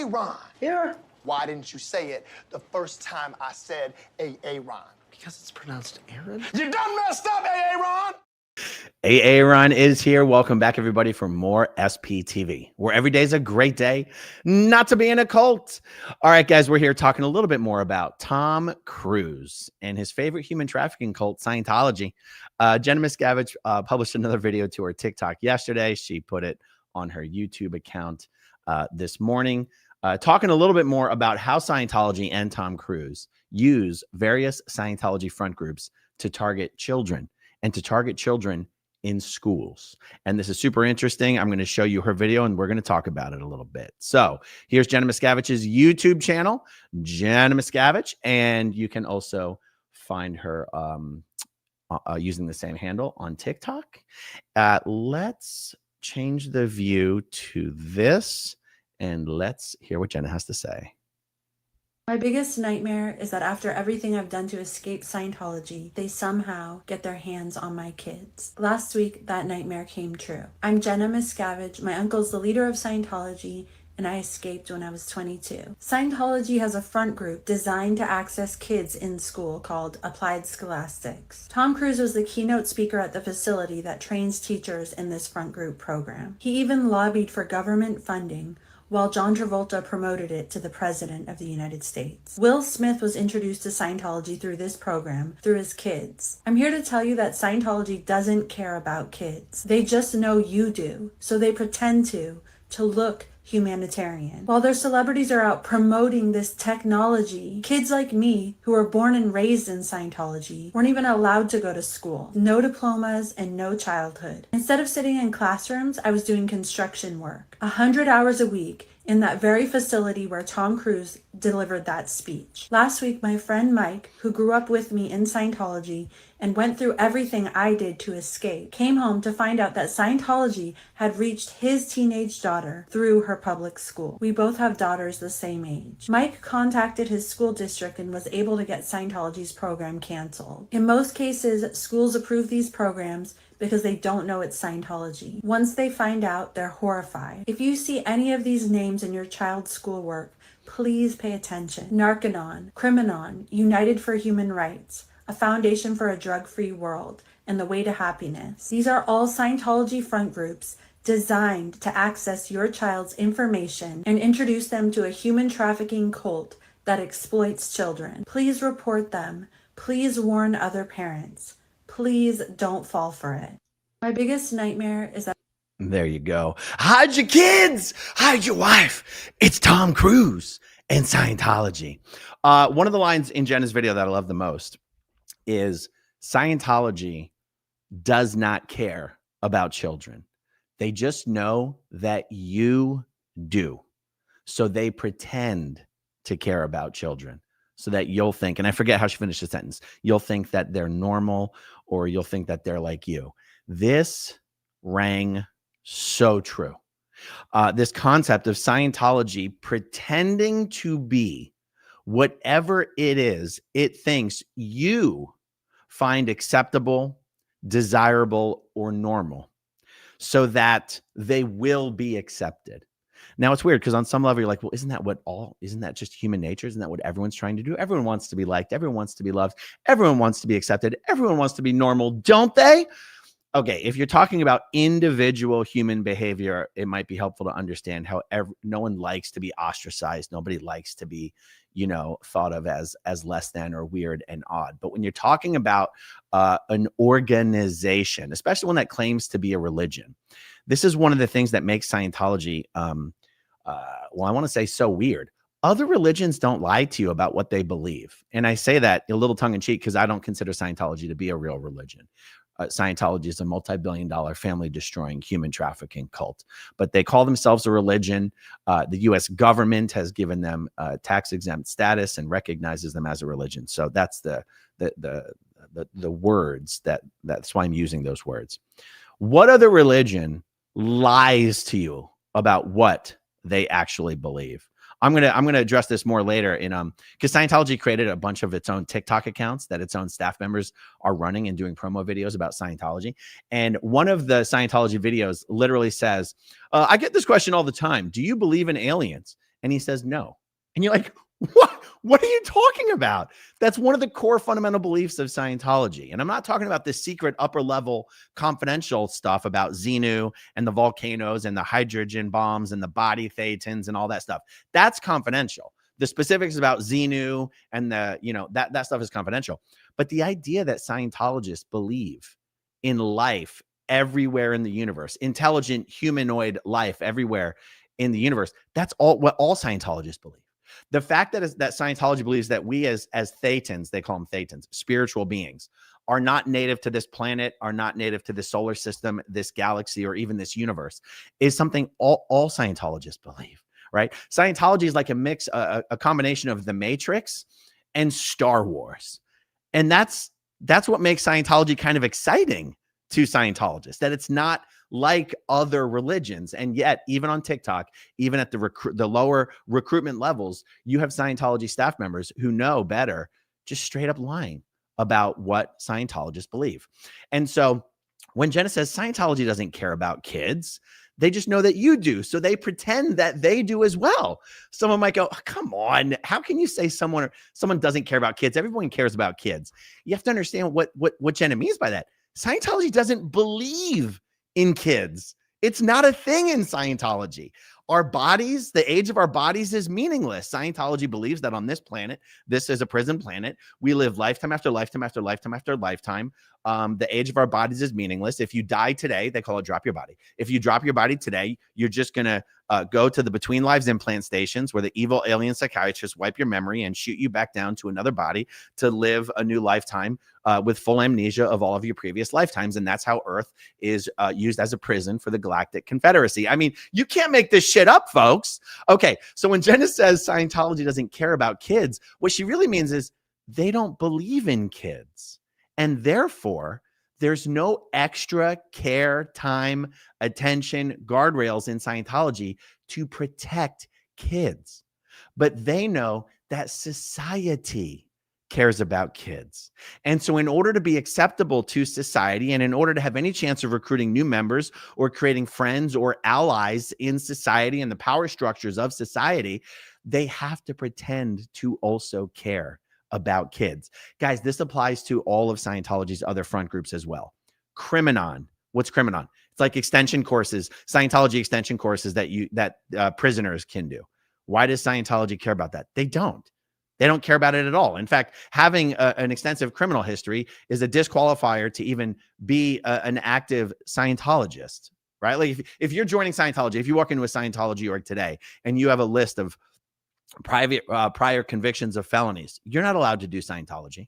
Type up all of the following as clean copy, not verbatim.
Aaron. Yeah. Why didn't you say it the first time I said Aaron? Because it's pronounced Aaron? You done messed up, Aaron! Aaron is here. Welcome back, everybody, for more SPTV, where every day is a great day not to be in a cult. All right, guys, we're here talking a little bit more about Tom Cruise and his favorite human trafficking cult, Scientology. Jenna Miscavige published another video to her TikTok yesterday. She put it on her YouTube account this morning, talking a little bit more about how Scientology and Tom Cruise use various Scientology front groups to target children and to target children in schools. And this is super interesting. I'm going to show you her video and we're going to talk about it a little bit. So here's Jenna Miscavige's YouTube channel, Jenna Miscavige, and you can also find her using the same handle on TikTok. Let's change the view to this and let's hear what Jenna has to say. My biggest nightmare is that after everything I've done to escape Scientology, they somehow get their hands on my kids. Last week, that nightmare came true. I'm Jenna Miscavige. My uncle's the leader of Scientology, and I escaped when I was 22. Scientology has a front group designed to access kids in school called Applied Scholastics. Tom Cruise was the keynote speaker at the facility that trains teachers in this front group program. He even lobbied for government funding, while John Travolta promoted it to the President of the United States. Will Smith was introduced to Scientology through this program, through his kids. I'm here to tell you that Scientology doesn't care about kids. They just know you do, so they pretend to look humanitarian. While their celebrities are out promoting this technology, kids like me, who were born and raised in Scientology, weren't even allowed to go to school. No diplomas and no childhood. Instead of sitting in classrooms, I was doing construction work, 100 hours a week, in that very facility where Tom Cruise delivered that speech. Last week, my friend Mike, who grew up with me in Scientology and went through everything I did to escape, came home to find out that Scientology had reached his teenage daughter through her public school. We both have daughters the same age. Mike contacted his school district and was able to get Scientology's program canceled. In most cases, schools approve these programs because they don't know it's Scientology. Once they find out, they're horrified. If you see any of these names in your child's schoolwork, please pay attention. Narc-anon, Criminon, United for Human Rights, A Foundation for a Drug-Free World, and The Way to Happiness. These are all Scientology front groups designed to access your child's information and introduce them to a human trafficking cult that exploits children. Please report them. Please warn other parents. Please don't fall for it. My biggest nightmare is that. There you go. Hide your kids. Hide your wife. It's Tom Cruise and Scientology. One of the lines in Jenna's video that I love the most is Scientology does not care about children. They just know that you do. So they pretend to care about children so that you'll think, and I forget how she finished the sentence, you'll think that they're normal or you'll think that they're like you. This rang so true. This concept of Scientology pretending to be whatever it is it thinks you find acceptable, desirable, or normal so that they will be accepted. Now it's weird because on some level you're like, well, isn't that just human nature? Isn't that what everyone's trying to do? Everyone wants to be liked. Everyone wants to be loved. Everyone wants to be accepted. Everyone wants to be normal, don't they? Okay, if you're talking about individual human behavior, it might be helpful to understand how no one likes to be ostracized. Nobody likes to be, thought of as less than or weird and odd. But when you're talking about an organization, especially one that claims to be a religion, this is one of the things that makes Scientology, I want to say so weird. Other religions don't lie to you about what they believe. And I say that a little tongue in cheek because I don't consider Scientology to be a real religion. Scientology is a multi-billion-dollar family-destroying human trafficking cult, but they call themselves a religion. The U.S. government has given them tax-exempt status and recognizes them as a religion. So that's the words that's why I'm using those words. What other religion lies to you about what they actually believe? I'm gonna address this more later in because Scientology created a bunch of its own TikTok accounts that its own staff members are running and doing promo videos about Scientology. And one of the Scientology videos literally says, I get this question all the time. Do you believe in aliens? And he says, no. And you're like, what? What are you talking about? That's one of the core fundamental beliefs of Scientology. And I'm not talking about this secret upper level confidential stuff about Xenu and the volcanoes and the hydrogen bombs and the body thetans and all that stuff. That's confidential. The specifics about Xenu and that stuff is confidential. But the idea that Scientologists believe in life everywhere in the universe, intelligent humanoid life everywhere in the universe, that's what all Scientologists believe. The fact that Scientology believes that we as thetans, they call them thetans, spiritual beings, are not native to this planet, are not native to the solar system, this galaxy, or even this universe, is something all Scientologists believe, right? Scientology is like a mix, a combination of the Matrix and Star Wars. And that's what makes Scientology kind of exciting to Scientologists, that it's not like other religions. And yet, even on TikTok, even at the lower recruitment levels, you have Scientology staff members who know better, just straight up lying about what Scientologists believe. And so when Jenna says Scientology doesn't care about kids, they just know that you do. So they pretend that they do as well. Someone might go, oh, come on, how can you say someone doesn't care about kids? Everyone cares about kids. You have to understand what Jenna means by that. Scientology doesn't believe in kids. It's not a thing in Scientology. Our bodies, the age of our bodies is meaningless. Scientology believes that on this planet, this is a prison planet. We live lifetime after lifetime after lifetime after lifetime. The age of our bodies is meaningless. If you die today, they call it drop your body. If you drop your body today, you're just going to go to the between lives implant stations where the evil alien psychiatrists wipe your memory and shoot you back down to another body to live a new lifetime with full amnesia of all of your previous lifetimes. And that's how Earth is used as a prison for the Galactic Confederacy. I mean, you can't make this shit up, folks. Okay, so when Jenna says Scientology doesn't care about kids, what she really means is they don't believe in kids. And therefore, there's no extra care, time, attention, guardrails in Scientology to protect kids. But they know that society cares about kids. And so in order to be acceptable to society and in order to have any chance of recruiting new members or creating friends or allies in society and the power structures of society, they have to pretend to also care about kids. Guys, this applies to all of Scientology's other front groups as well. Criminon. What's Criminon? It's like extension courses, Scientology extension courses that prisoners can do. Why does Scientology care about that? They don't. They don't care about it at all. In fact, having an extensive criminal history is a disqualifier to even be an active Scientologist, right? Like if you're joining Scientology, if you walk into a Scientology org today and you have a list of prior convictions of felonies, you're not allowed to do Scientology.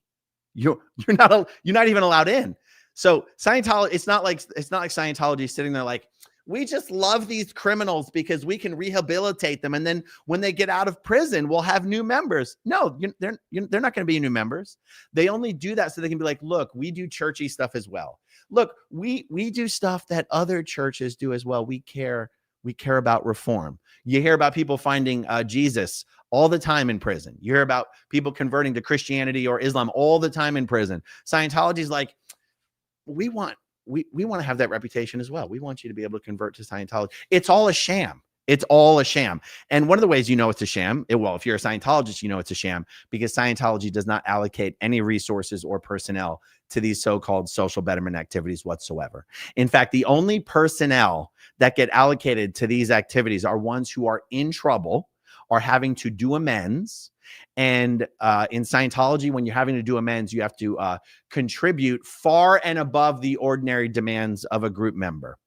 You're not even allowed in. So Scientology, it's not like Scientology sitting there like, we just love these criminals because we can rehabilitate them, and then when they get out of prison, we'll have new members. No, they're not going to be new members. They only do that so they can be like, look, we do churchy stuff as well. Look, we do stuff that other churches do as well. We care about reform. You hear about people finding Jesus all the time in prison. You hear about people converting to Christianity or Islam all the time in prison. Scientology's like, we want to have that reputation as well. We want you to be able to convert to Scientology. It's all a sham. It's all a sham. And one of the ways you know it's a sham, if you're a Scientologist, you know it's a sham because Scientology does not allocate any resources or personnel to these so-called social betterment activities whatsoever. In fact, the only personnel that get allocated to these activities are ones who are in trouble, are having to do amends. And in Scientology, when you're having to do amends, you have to contribute far and above the ordinary demands of a group member.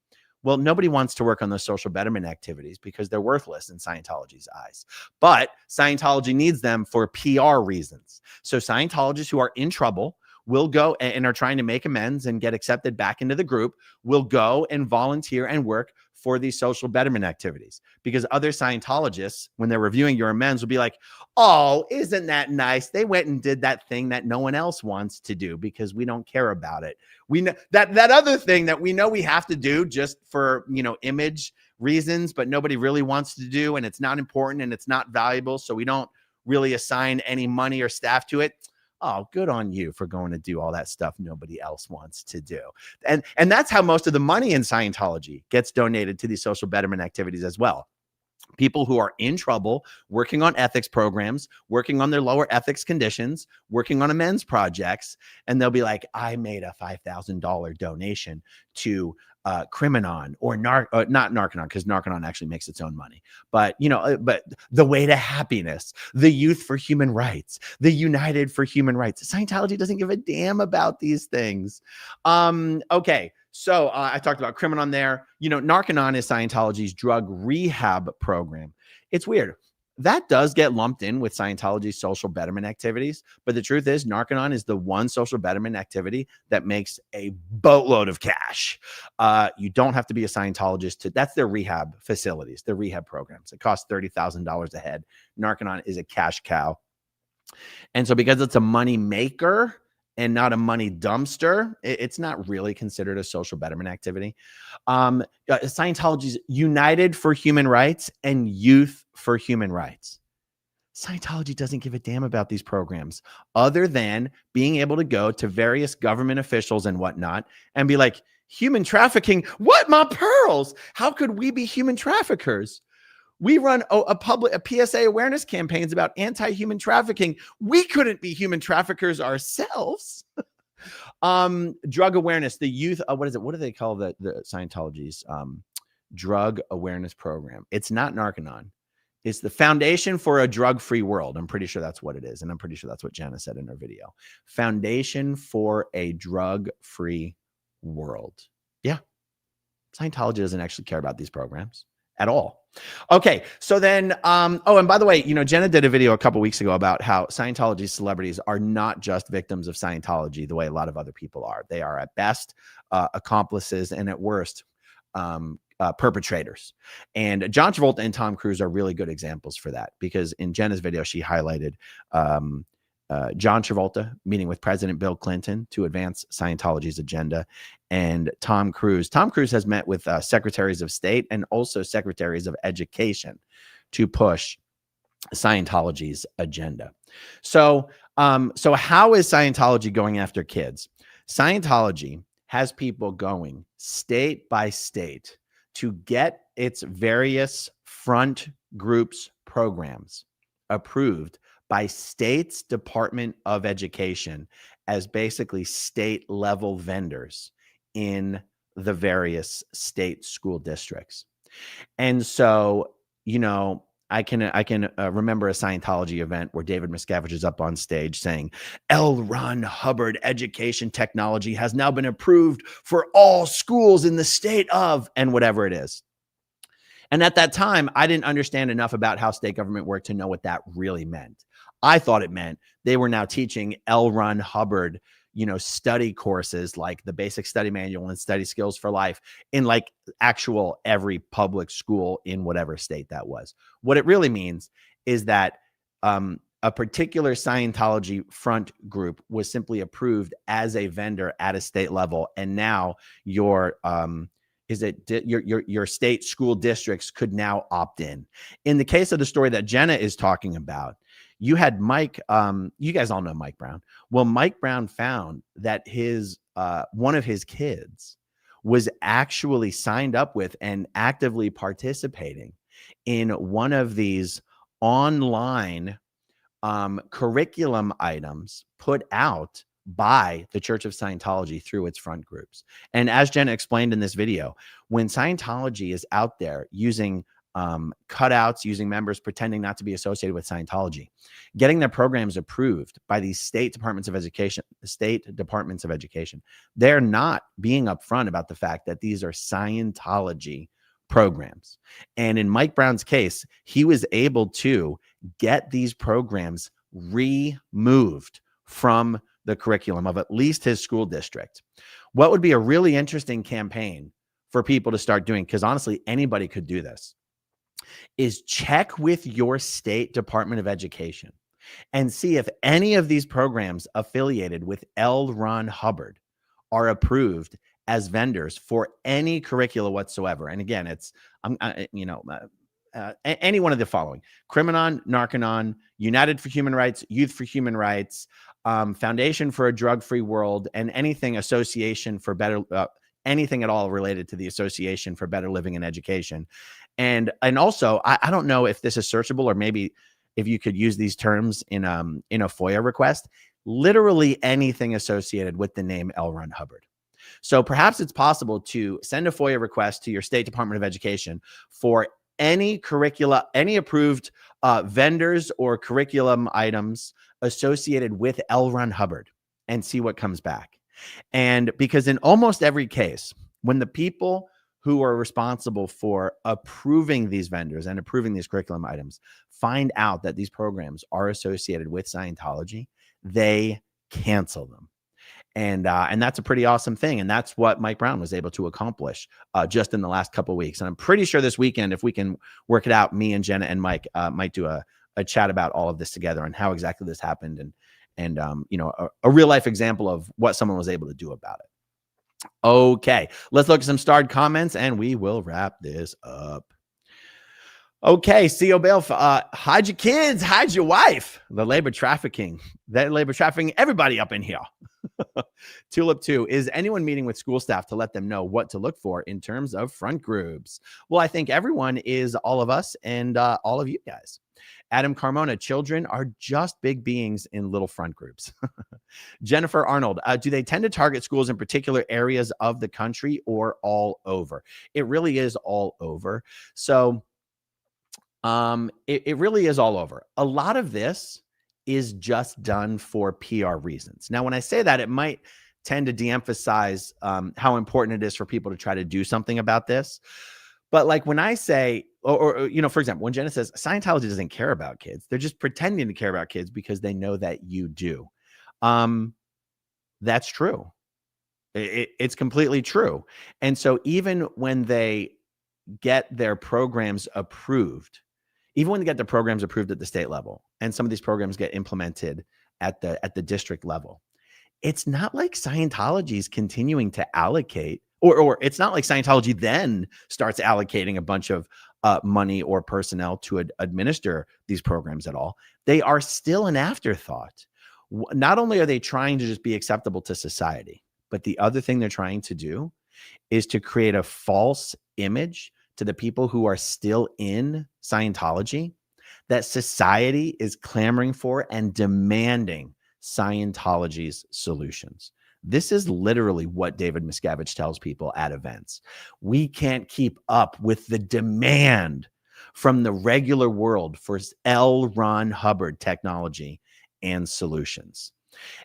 Well, nobody wants to work on those social betterment activities because they're worthless in Scientology's eyes. But Scientology needs them for PR reasons. So Scientologists who are in trouble will go and are trying to make amends and get accepted back into the group, will go and volunteer and work for these social betterment activities. Because other Scientologists, when they're reviewing your amends, will be like, oh, isn't that nice? They went and did that thing that no one else wants to do because we don't care about it. We know that other thing that we know we have to do just for, image reasons, but nobody really wants to do, and it's not important and it's not valuable. So we don't really assign any money or staff to it. Oh, good on you for going to do all that stuff nobody else wants to do. And that's how most of the money in Scientology gets donated to these social betterment activities as well. people who are in trouble, working on ethics programs, working on their lower ethics conditions, working on amends projects. And they'll be like, I made a $5,000 donation to Criminon or not Narc-anon, because Narc-anon actually makes its own money. But, but the Way to Happiness, the Youth for Human Rights, the United for Human Rights. Scientology doesn't give a damn about these things. Okay. So I talked about Criminon there. Narc-anon is Scientology's drug rehab program. It's weird. That does get lumped in with Scientology's social betterment activities. But the truth is, Narc-anon is the one social betterment activity that makes a boatload of cash. You don't have to be a Scientologist that's their rehab facilities, their rehab programs. It costs $30,000 a head. Narc-anon is a cash cow. And so because it's a money maker and not a money dumpster, it's not really considered a social betterment activity. Scientology's United for Human Rights and Youth for Human Rights. Scientology doesn't give a damn about these programs other than being able to go to various government officials and whatnot and be like, human trafficking, what, my pearls? How could we be human traffickers? We run a PSA awareness campaigns about anti-human trafficking. We couldn't be human traffickers ourselves. Drug awareness, the youth, what is it? What do they call the Scientology's drug awareness program? It's not Narc-anon. It's the Foundation for a Drug-Free World. I'm pretty sure that's what it is. And I'm pretty sure that's what Jenna said in her video. Foundation for a Drug-Free World. Yeah. Scientology doesn't actually care about these programs at all. Okay, so then, and by the way, Jenna did a video a couple weeks ago about how Scientology celebrities are not just victims of Scientology the way a lot of other people are. They are at best accomplices and at worst perpetrators. And John Travolta and Tom Cruise are really good examples for that, because in Jenna's video, she highlighted John Travolta meeting with President Bill Clinton to advance Scientology's agenda, and Tom Cruise. Tom Cruise has met with secretaries of state and also secretaries of education to push Scientology's agenda. So how is Scientology going after kids? Scientology has people going state by state to get its various front groups programs approved by state's Department of Education as basically state level vendors in the various state school districts. And so, I can remember a Scientology event where David Miscavige is up on stage saying, L. Ron Hubbard education technology has now been approved for all schools in the state of, and whatever it is. And at that time, I didn't understand enough about how state government worked to know what that really meant. I thought it meant they were now teaching L. Ron Hubbard, study courses like the Basic Study Manual and Study Skills for Life in like actual every public school in whatever state that was. What it really means is that a particular Scientology front group was simply approved as a vendor at a state level, and now your state school districts could now opt in. In the case of the story that Jenna is talking about, you had Mike, you guys all know Mike Brown. Well, Mike Brown found that his one of his kids was actually signed up with and actively participating in one of these online curriculum items put out by the Church of Scientology through its front groups. And as Jenna explained in this video, when Scientology is out there using cutouts, using members pretending not to be associated with Scientology, getting their programs approved by these state departments of education, they're not being upfront about the fact that these are Scientology programs. And in Mike Brown's case, he was able to get these programs removed from the curriculum of at least his school district. What would be a really interesting campaign for people to start doing, because honestly, anybody could do this, is check with your state Department of Education and see if any of these programs affiliated with L. Ron Hubbard are approved as vendors for any curricula whatsoever. And again, it's, any one of the following: Criminon, Narc-anon, United for Human Rights, Youth for Human Rights, Foundation for a Drug-Free World, and anything association for better, anything at all related to the Association for Better Living and Education. And also, I don't know if this is searchable, or maybe if you could use these terms in a FOIA request, literally anything associated with the name L. Ron Hubbard. So perhaps it's possible to send a FOIA request to your State Department of Education for any curricula, any approved vendors or curriculum items associated with L. Ron Hubbard, and see what comes back. And because in almost every case, when the people who are responsible for approving these vendors and approving these curriculum items find out that these programs are associated with Scientology, they cancel them. And that's a pretty awesome thing. And that's what Mike Brown was able to accomplish just in the last couple of weeks. And I'm pretty sure this weekend, if we can work it out, me and Jenna and Mike might do a chat about all of this together and how exactly this happened, and a real life example of what someone was able to do about it. Okay, let's look at some starred comments and we will wrap this up. Okay, CO Bale, hide your kids, hide your wife. The labor trafficking, everybody up in here. Tulip 2, is anyone meeting with school staff to let them know what to look for in terms of front groups? Well, I think everyone is all of us and all of you guys. Adam Carmona, children are just big beings in little front groups. Jennifer Arnold, do they tend to target schools in particular areas of the country or all over? It really is all over. So it really is all over. A lot of this is just done for PR reasons. Now, when I say that, it might tend to de-emphasize how important it is for people to try to do something about this. But like when I say, or for example, when Jenna says Scientology doesn't care about kids, they're just pretending to care about kids because they know that you do. That's true. It's completely true. And so even when they get their programs approved, even when they get the programs approved at the state level, and some of these programs get implemented at the district level, it's not like Scientology is continuing to allocate, or it's not like Scientology then starts allocating a bunch of money or personnel to administer these programs at all. They are still an afterthought. Not only are they trying to just be acceptable to society, but the other thing they're trying to do is to create a false image to the people who are still in Scientology that society is clamoring for and demanding Scientology's solutions. This is literally what David Miscavige tells people at events. We can't keep up with the demand from the regular world for L. Ron Hubbard technology and solutions.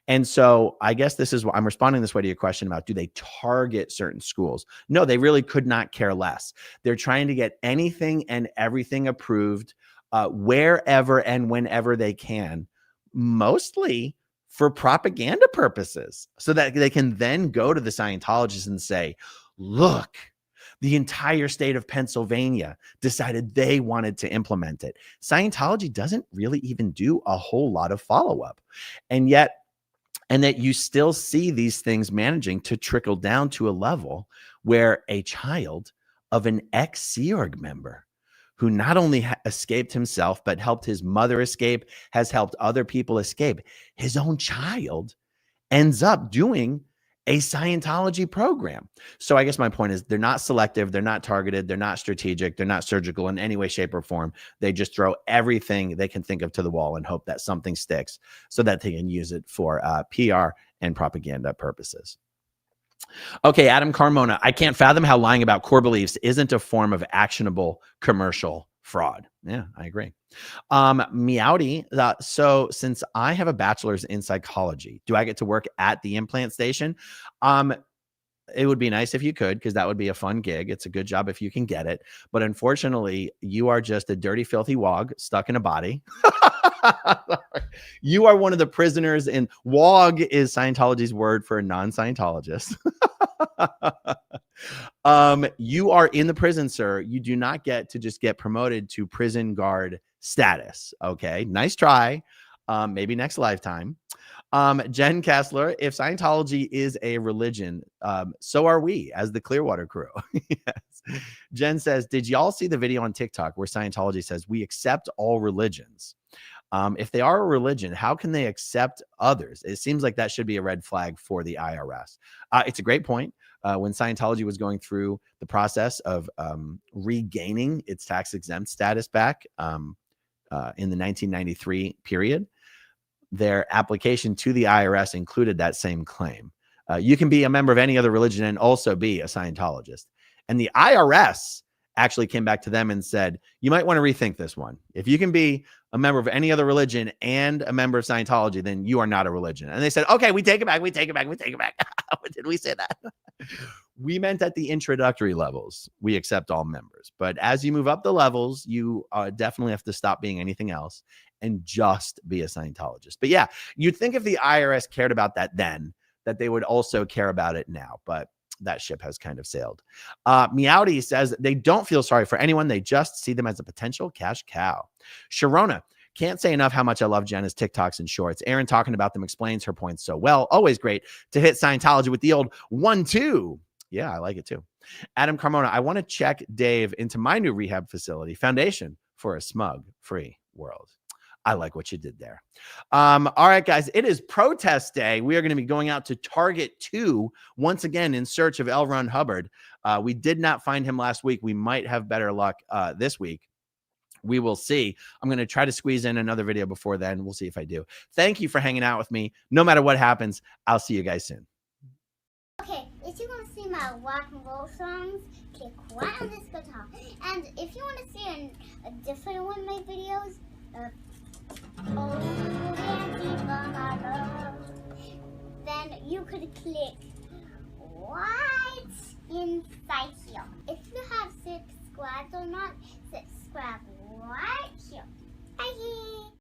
And so I guess this is what I'm responding this way to your question about, do they target certain schools? No, they really could not care less. They're trying to get anything and everything approved wherever and whenever they can, mostly for propaganda purposes, so that they can then go to the Scientologists and say, look, the entire state of Pennsylvania decided they wanted to implement it. Scientology doesn't really even do a whole lot of follow-up. And that you still see these things managing to trickle down to a level where a child of an ex-Sea Org member who not only escaped himself, but helped his mother escape, has helped other people escape, his own child ends up doing a Scientology program. So I guess my point is, they're not selective, they're not targeted, they're not strategic, they're not surgical in any way, shape, or form. They just throw everything they can think of to the wall and hope that something sticks so that they can use it for PR and propaganda purposes. Okay, Adam Carmona, I can't fathom how lying about core beliefs isn't a form of actionable commercial fraud. Yeah, I agree. Meowdy, so since I have a bachelor's in psychology, do I get to work at the implant station? It would be nice if you could, because that would be a fun gig. It's a good job if you can get it. But unfortunately, you are just a dirty, filthy wog stuck in a body. You are one of the prisoners in wog is Scientology's word for a non-Scientologist. You are in the prison, sir. You do not get to just get promoted to prison guard status. Okay, nice try. Maybe next lifetime. Jen Kessler, if Scientology is a religion, so are we as the Clearwater crew. Yes. Jen says, did y'all see the video on TikTok where Scientology says we accept all religions? If they are a religion, how can they accept others? It seems like that should be a red flag for the IRS. It's a great point. when Scientology was going through the process of regaining its tax-exempt status back in the 1993 period, their application to the IRS included that same claim. You can be a member of any other religion and also be a Scientologist. And the IRS actually came back to them and said, you might want to rethink this one. If you can be a member of any other religion and a member of Scientology, then you are not a religion. And they said, okay, we take it back. We take it back. We take it back. Did we say that? We meant at the introductory levels, we accept all members. But as you move up the levels, you definitely have to stop being anything else and just be a Scientologist. But yeah, you'd think if the IRS cared about that then, that they would also care about it now. But that ship has kind of sailed. Meowdy says they don't feel sorry for anyone. They just see them as a potential cash cow. Sharona, can't say enough how much I love Jenna's TikToks and shorts. Erin talking about them explains her points so well. Always great to hit Scientology with the old 1-2. Yeah, I like it too. Adam Carmona, I want to check Dave into my new rehab facility, Foundation for a Smug-Free World. I like what you did there. All right, guys, it is protest day. We are going to be going out to Target 2 once again in search of L. Ron Hubbard. We did not find him last week. We might have better luck this week. We will see. I'm going to try to squeeze in another video before then. We'll see if I do. Thank you for hanging out with me. No matter what happens, I'll see you guys soon. Okay, if you want to see my rock and roll songs, click right on this guitar. And if you want to see a different one of my videos, then you could click right inside here. If you have subscribed or not, subscribe right here. Bye.